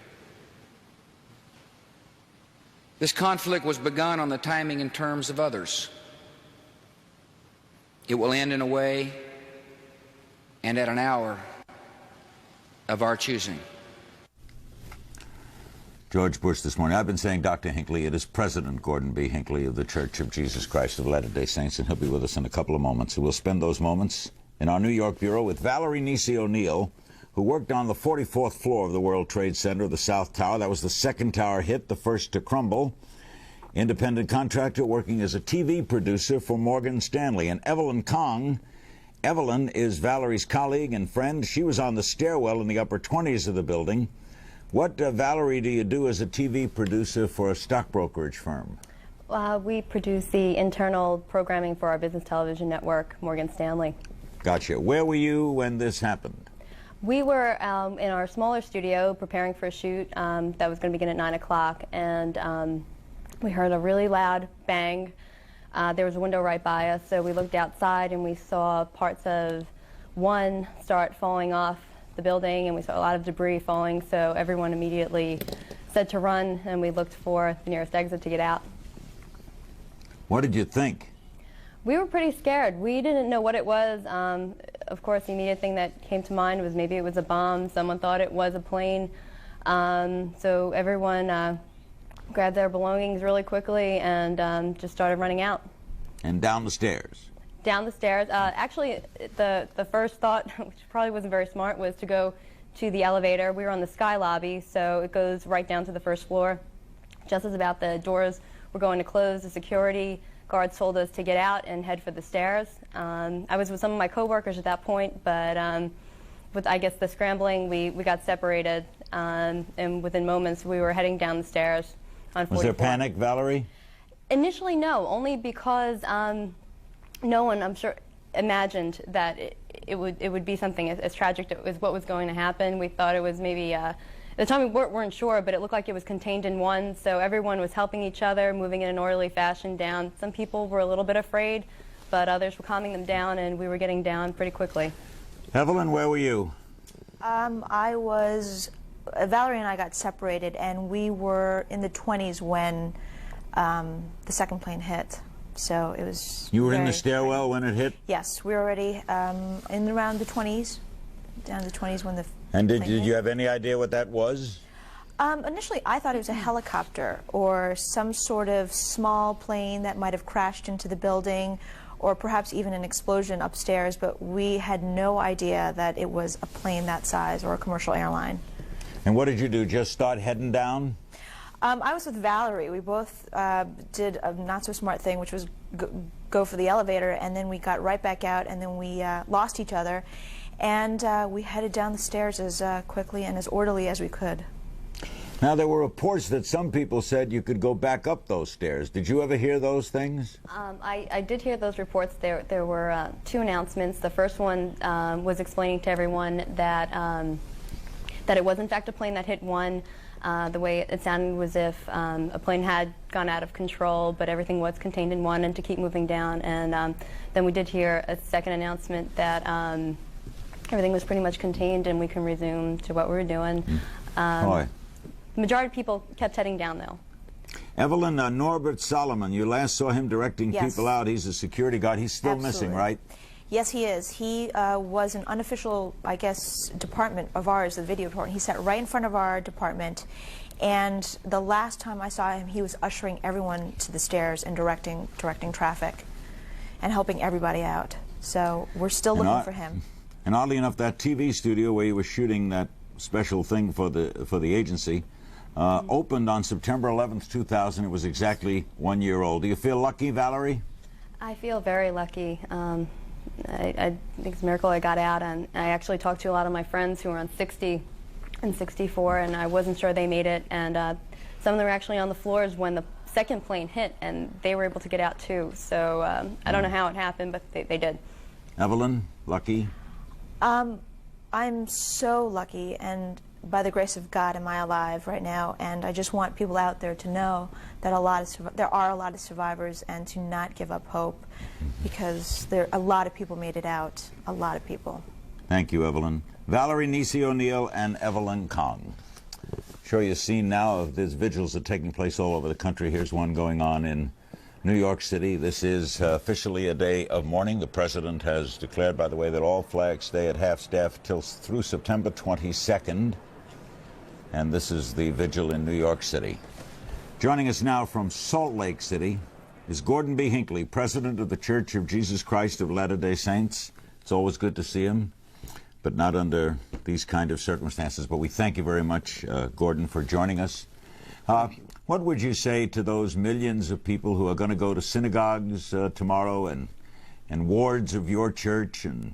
This conflict was begun on the timing and terms of others. It will end in a way and at an hour of our choosing. George Bush this morning. I've been saying Dr. Hinckley. It is President Gordon B. Hinckley of the Church of Jesus Christ of Latter-day Saints, and he'll be with us in a couple of moments. So we'll spend those moments in our New York bureau with Valerie Nisi O'Neill, who worked on the 44th floor of the World Trade Center, the South Tower. That was the second tower hit, the first to crumble. Independent contractor working as a TV producer for Morgan Stanley. And Evelyn Kong. Evelyn is Valerie's colleague and friend. She was on the stairwell in the upper 20s of the building. What, Valerie, do you do as a TV producer for a stock brokerage firm? We produce the internal programming for our business television network, Morgan Stanley. Gotcha. Where were you when this happened? We were in our smaller studio preparing for a shoot that was going to begin at 9 o'clock, and we heard a really loud bang. There was a window right by us, so we looked outside and we saw parts of one start falling off the building, and we saw a lot of debris falling, so everyone immediately said to run, and we looked for the nearest exit to get out. What did you think? We were pretty scared. We didn't know what it was. Of course, the immediate thing that came to mind was maybe it was a bomb. Someone thought it was a plane. So everyone grabbed their belongings really quickly and just started running out. And down the stairs? Down the stairs. Actually, the first thought, which probably wasn't very smart, was to go to the elevator. We were on the sky lobby, so it goes right down to the first floor. Just as about the doors were going to close, the security guards told us to get out and head for the stairs. I was with some of my coworkers at that point, but with, I guess, the scrambling, we got separated, and within moments we were heading down the stairs on 44. Was there panic, Valerie? Initially, no, only because no one, I'm sure, imagined that it would be something as tragic as what was going to happen. We thought it was maybe, at the time we weren't sure, but it looked like it was contained in one, so everyone was helping each other, moving in an orderly fashion down. Some people were a little bit afraid, but others were calming them down, and we were getting down pretty quickly. Evelyn, where were you? I was, Valerie and I got separated, and we were in the 20s when the second plane hit. So it was. You were in the stairwell when it hit? Yes, we were already in around the 20s, down to the 20s when the. And did you have any idea what that was? Initially, I thought it was a helicopter or some sort of small plane that might have crashed into the building, or perhaps even an explosion upstairs, but we had no idea that it was a plane that size or a commercial airline. And what did you do, just start heading down? I was with Valerie. We both did a not-so-smart thing, which was go for the elevator, and then we got right back out, and then we lost each other. And we headed down the stairs as quickly and as orderly as we could. Now, there were reports that some people said you could go back up those stairs. Did you ever hear those things? I did hear those reports. There were two announcements. The first one was explaining to everyone that that it was in fact a plane that hit one. The way it sounded was if a plane had gone out of control, but everything was contained in one, and to keep moving down. And then we did hear a second announcement that everything was pretty much contained and we can resume to what we were doing. The majority of people kept heading down, though. Evelyn, Norbert Solomon, you last saw him directing Yes. people out. He's a security guard. He's still missing, right? Yes, he is. He was an unofficial, I guess, department of ours, the video department. He sat right in front of our department, and the last time I saw him, he was ushering everyone to the stairs and directing traffic and helping everybody out. So we're still looking for him. And oddly enough, that TV studio where you were shooting that special thing for the agency opened on September 11th, 2000. It was exactly 1 year old. Do you feel lucky, Valerie? I feel very lucky. I think it's a miracle I got out, and I actually talked to a lot of my friends who were on 60 and 64, and I wasn't sure they made it, and some of them were actually on the floors when the second plane hit, and they were able to get out too. So I don't know how it happened, but they did. Evelyn, lucky? I'm so lucky, and by the grace of God am I alive right now, and I just want people out there to know that there are a lot of survivors, and to not give up hope, because a lot of people made it out, a lot of people. Thank you, Evelyn. Valerie Nisi O'Neill and Evelyn Kong. Show you a scene now of these vigils that are taking place all over the country. Here's one going on in New York City. This is officially a day of mourning. The president has declared, by the way, that all flags stay at half-staff through September 22nd. And this is the vigil in New York City. Joining us now from Salt Lake City is Gordon B. Hinckley, president of the Church of Jesus Christ of Latter-day Saints. It's always good to see him, but not under these kind of circumstances. But we thank you very much, Gordon, for joining us. What would you say to those millions of people who are going to go to synagogues tomorrow, and wards of your church, and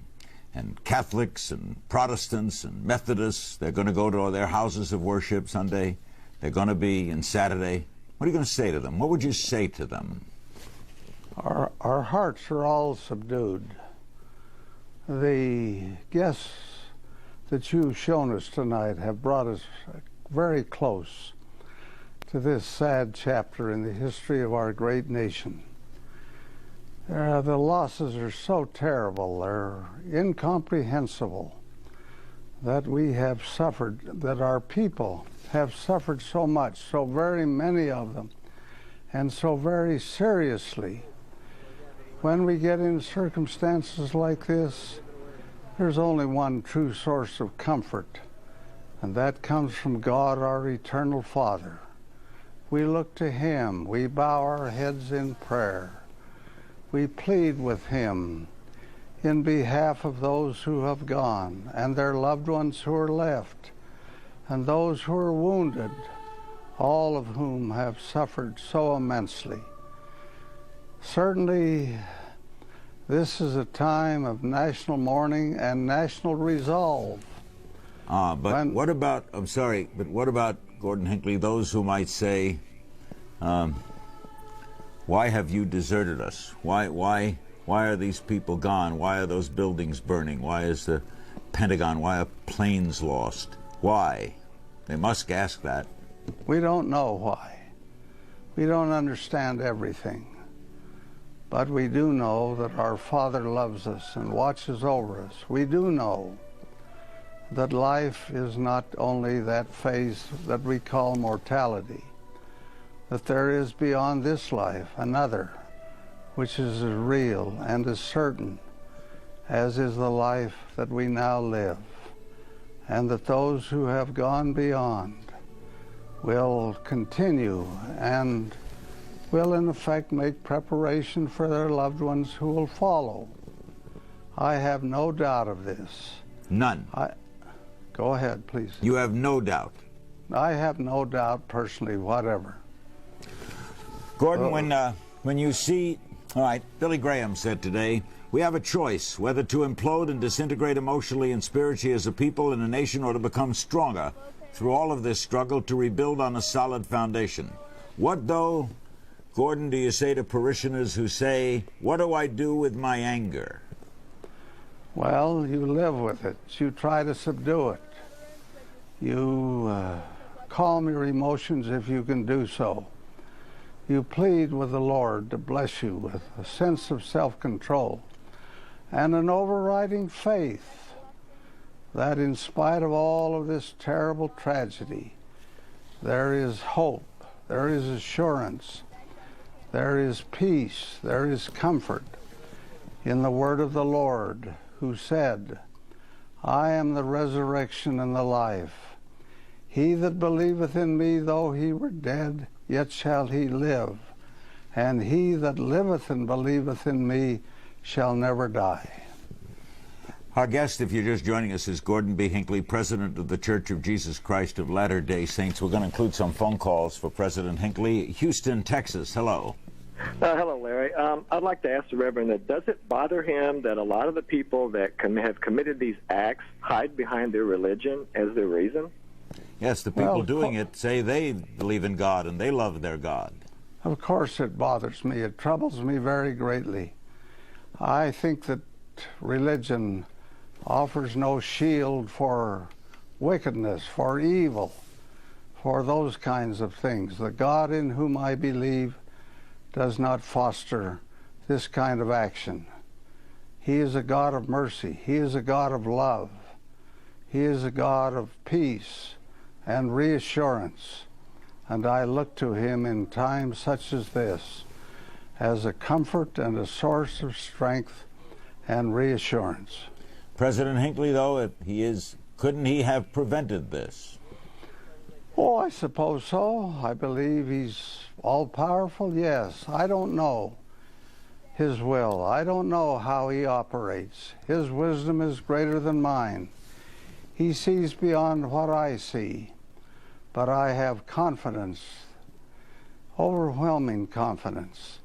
Catholics and Protestants and Methodists? They're going to go to their houses of worship Sunday. They're going to be on Saturday. What are you going to say to them? What would you say to them? Our hearts are all subdued. The guests that you've shown us tonight have brought us very close to this sad chapter in the history of our great nation. The losses are so terrible, they're incomprehensible, that we have suffered, that our people have suffered so much, so very many of them, and so very seriously. When we get in circumstances like this, there's only one true source of comfort, and that comes from God, our eternal Father. We look to Him, we bow our heads in prayer. We plead with Him in behalf of those who have gone, and their loved ones who are left, and those who are wounded, all of whom have suffered so immensely. Certainly, this is a time of national mourning and national resolve. But what about, I'm sorry, but what about, Gordon Hinckley, those who might say, why have you deserted us? Why are these people gone? Why are those buildings burning? Why is the Pentagon, why are planes lost? Why? They must ask that. We don't know why. We don't understand everything. But we do know that our Father loves us and watches over us. We do know that life is not only that phase that we call mortality, that there is beyond this life another, which is as real and as certain as is the life that we now live, and that those who have gone beyond will continue and will in effect make preparation for their loved ones who will follow. I have no doubt of this. None. Go ahead, please. You have no doubt. I have no doubt personally whatever. Gordon, when you see, all right, Billy Graham said today, we have a choice whether to implode and disintegrate emotionally and spiritually as a people and a nation, or to become stronger through all of this struggle to rebuild on a solid foundation. What, though, Gordon, do you say to parishioners who say, what do I do with my anger? Well, you live with it. You try to subdue it. You calm your emotions if you can do so. You plead with the Lord to bless you with a sense of self-control and an overriding faith that in spite of all of this terrible tragedy, there is hope, there is assurance, there is peace, there is comfort in the word of the Lord, who said, I am the resurrection and the life. He that believeth in me, though he were dead, yet shall he live. And he that liveth and believeth in me shall never die. Our guest, if you're just joining us, is Gordon B. Hinckley, President of the Church of Jesus Christ of Latter-day Saints. We're going to include some phone calls for President Hinckley. Houston, Texas, hello. Hello, Larry. I'd like to ask the Reverend that does it bother him that a lot of the people that have committed these acts hide behind their religion as their reason? Yes, the people doing it say they believe in God and they love their God. Of course it bothers me. It troubles me very greatly. I think that religion offers no shield for wickedness, for evil, for those kinds of things. The God in whom I believe does not foster this kind of action. He is a God of mercy. He is a God of love. He is a God of peace and reassurance. And I look to him in times such as this as a comfort and a source of strength and reassurance. President Hinckley, though, if he is, couldn't he have prevented this? Oh, I suppose so. I believe he's all-powerful, yes. I don't know his will. I don't know how he operates. His wisdom is greater than mine. He sees beyond what I see. But I have confidence, overwhelming confidence,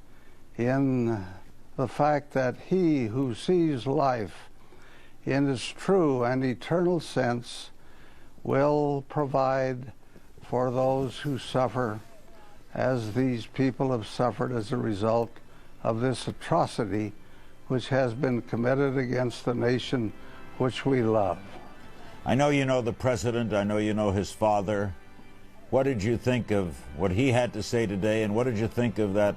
in the fact that he who sees life in its true and eternal sense will provide for those who suffer as these people have suffered as a result of this atrocity which has been committed against the nation which we love. I know you know the president. I know you know his father. What did you think of what he had to say today, and what did you think of that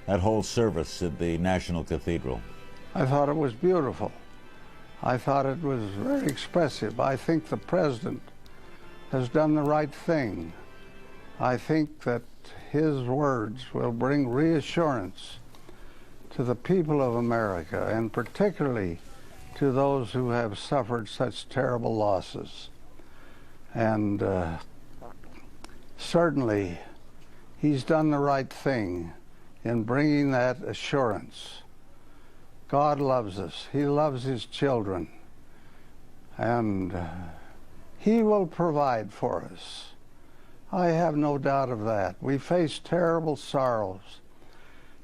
whole service at the National Cathedral? I thought it was beautiful. I thought it was very expressive. I think the president has done the right thing. I think that his words will bring reassurance to the people of America, and particularly to those who have suffered such terrible losses. And certainly, he's done the right thing in bringing that assurance. God loves us. He loves his children. And he will provide for us. I have no doubt of that. We face terrible sorrows.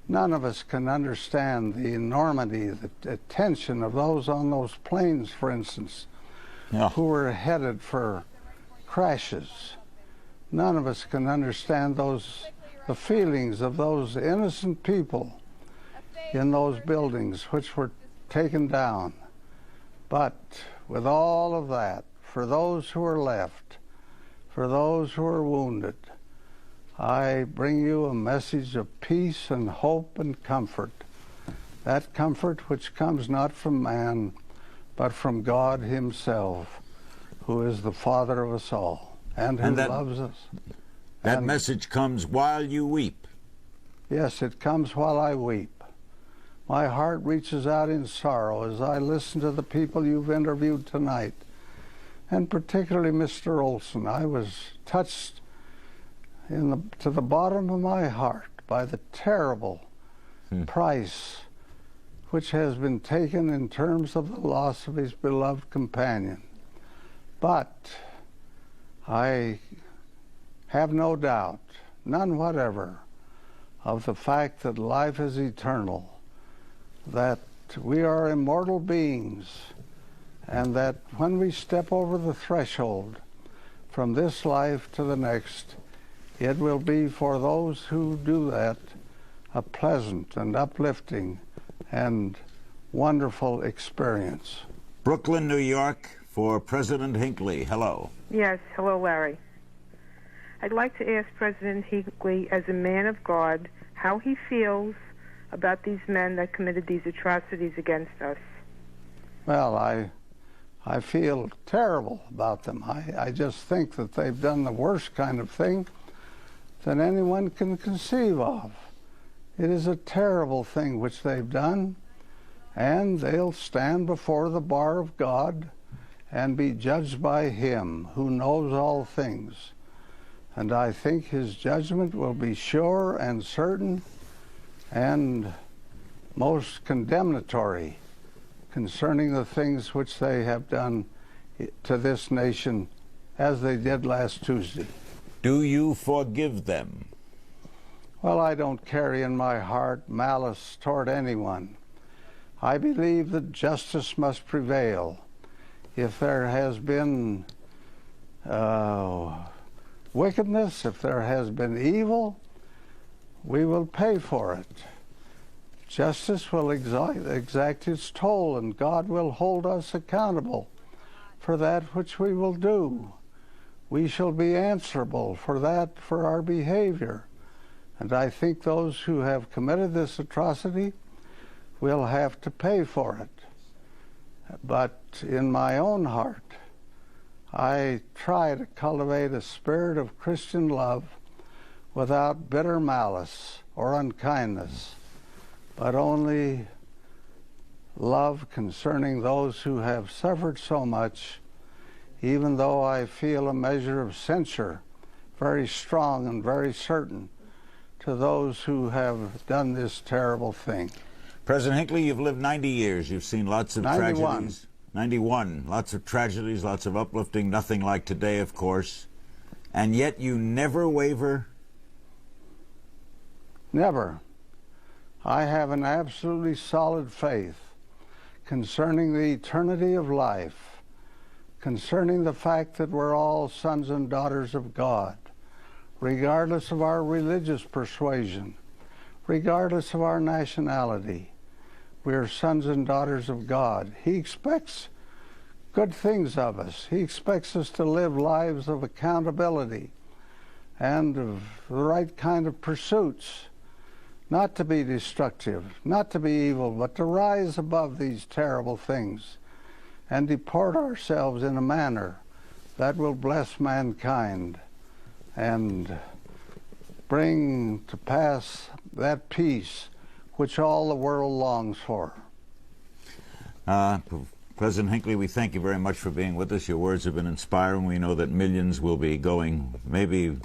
None of us can understand the enormity, the tension of those on those planes, for instance, who were headed for crashes. None of us can understand the feelings of those innocent people in those buildings which were taken down. But with all of that, for those who are left, for those who are wounded, I bring you a message of peace and hope and comfort. That comfort which comes not from man, but from God himself, who is the Father of us all, and who loves us. That message comes while you weep. Yes, it comes while I weep. My heart reaches out in sorrow as I listen to the people you've interviewed tonight, and particularly Mr. Olson. I was touched to the bottom of my heart by the terrible price which has been taken in terms of the loss of his beloved companion. But I have no doubt, none whatever, of the fact that life is eternal, that we are immortal beings, and that when we step over the threshold from this life to the next, it will be for those who do that a pleasant and uplifting and wonderful experience. Brooklyn, New York, for President Hinckley. Hello. Yes, hello, Larry. I'd like to ask President Hinckley, as a man of God, how he feels about these men that committed these atrocities against us. Well, I feel terrible about them. I just think that they've done the worst kind of thing that anyone can conceive of. It is a terrible thing which they've done, and they'll stand before the bar of God and be judged by Him who knows all things. And I think His judgment will be sure and certain and most condemnatory concerning the things which they have done to this nation, as they did last Tuesday. Do you forgive them? Well, I don't carry in my heart malice toward anyone. I believe that justice must prevail. If there has been wickedness, if there has been evil, we will pay for it. Justice will exact its toll, and God will hold us accountable for that which we will do. We shall be answerable for that, for our behavior. And I think those who have committed this atrocity will have to pay for it. But in my own heart, I try to cultivate a spirit of Christian love without bitter malice or unkindness, but only love concerning those who have suffered so much, even though I feel a measure of censure, very strong and very certain, to those who have done this terrible thing. President Hinckley, you've lived 90 years. You've seen lots of 91. tragedies. 91. Lots of tragedies, lots of uplifting, nothing like today, of course. And yet you never waver? Never. I have an absolutely solid faith concerning the eternity of life, concerning the fact that we're all sons and daughters of God, regardless of our religious persuasion, regardless of our nationality. We are sons and daughters of God. He expects good things of us. He expects us to live lives of accountability and of the right kind of pursuits, not to be destructive, not to be evil, but to rise above these terrible things and deport ourselves in a manner that will bless mankind and bring to pass that peace which all the world longs for. President Hinckley, we thank you very much for being with us. Your words have been inspiring. We know that millions will be going, maybe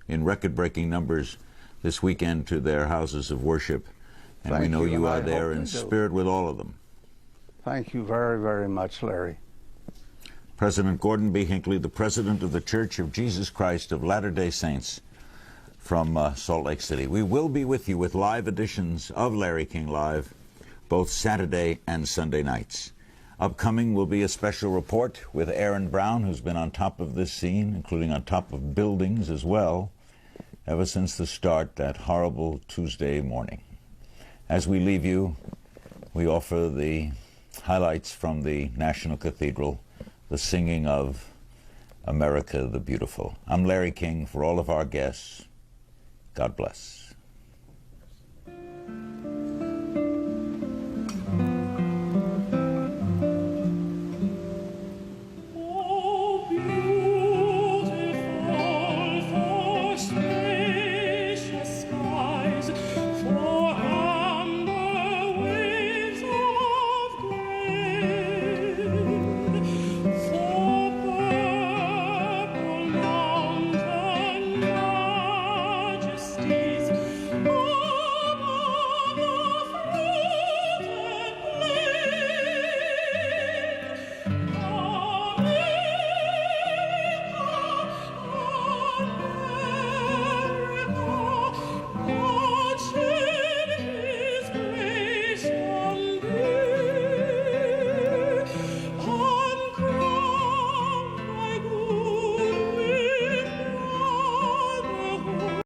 in record-breaking numbers, this weekend to their houses of worship. And we know you are there in spirit with all of them. Thank you very, very much, Larry. President Gordon B. Hinckley, the President of the Church of Jesus Christ of Latter-day Saints from Salt Lake City. We will be with you with live editions of Larry King Live, both Saturday and Sunday nights. Upcoming will be a special report with Aaron Brown, who's been on top of this scene, including on top of buildings as well, ever since the start that horrible Tuesday morning. As we leave you, we offer the highlights from the National Cathedral, the singing of America the Beautiful. I'm Larry King. For all of our guests, God bless.